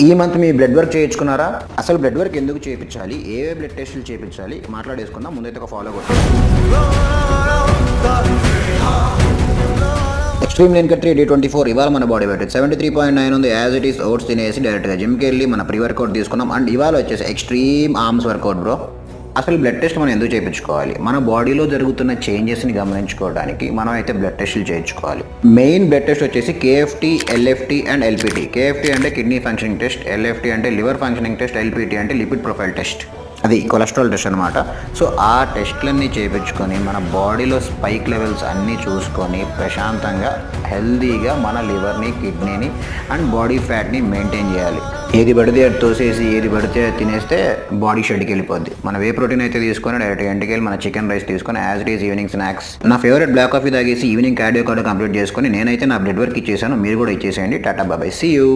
ఈ మంత్ మీ blood work చేయించుకున్నారా? అసలు blood work ఎందుకు చేయించాలి, ఏ బ్లడ్ టెస్టులు చేయించాలి మాట్లాడేసుకుందాం. ముందైతే ఒక ఫాలో కొట్టాలి. ఎక్స్ట్రీమ్ లెన్ కట్ 3D24 ఇవాళ మన బాడీ వెయిట్ 73.9 ఉంది. యాజ్ ఇట్ ఈస్ ఓట్స్ తినేసి డైరెక్ట్గా జిమ్కి వెళ్ళి మన ప్రీ వర్కౌట్ తీసుకున్నాం. అండ్ ఇవాళ వచ్చేసి ఎక్స్ట్రీమ్ ఆర్మ్స్ వర్కౌట్ బ్రో. అసలు బ్లడ్ టెస్ట్ మనం ఎందుకు చేయించుకోవాలి? మన బాడీలో జరుగుతున్న చేంజెస్ని గమనించుకోవడానికి మనం అయితే బ్లడ్ టెస్టులు చేయించుకోవాలి. మెయిన్ బ్లడ్ టెస్ట్ వచ్చేసి KFT, LFT and LPT. KFT అంటే కిడ్నీ ఫంక్షనింగ్ టెస్ట్, ఎల్ఎఫ్టీ అంటే లివర్ ఫంక్షనింగ్ టెస్ట్, ఎల్పిటి అంటే లిపిడ్ ప్రొఫైల్ టెస్ట్, అది కొలెస్ట్రాల్ టెస్ట్ అనమాట. సో ఆ టెస్ట్లన్నీ చేయించుకొని మన బాడీలో స్పైక్ లెవెల్స్ అన్నీ చూసుకొని ప్రశాంతంగా హెల్దీగా మన లివర్ని, కిడ్నీని అండ్ బాడీ ఫ్యాట్ని మెయింటైన్ చేయాలి. ఏది పడితే అది తోసేసి ఏది పడితే తినేస్తే బాడీ షెడ్కి వెళ్ళిపోద్ది. మనం ఏ ప్రోటీన్ అయితే తీసుకొని డైరెక్ట్ ఇంటికి వెళ్ళి మన చికెన్ రైస్ తీసుకొని as it is evening snacks నా ఫేవరెట్ బ్లాక్ కాఫీ తాగేసి ఈవినింగ్ కార్డియో కంప్లీట్ చేసుకొని నేనైతే నా బ్లడ్ వర్క్ ఇచ్చేసాను. మీరు కూడా ఇచ్చేసేయండి. టాటా బాబాయ్, సీ యూ.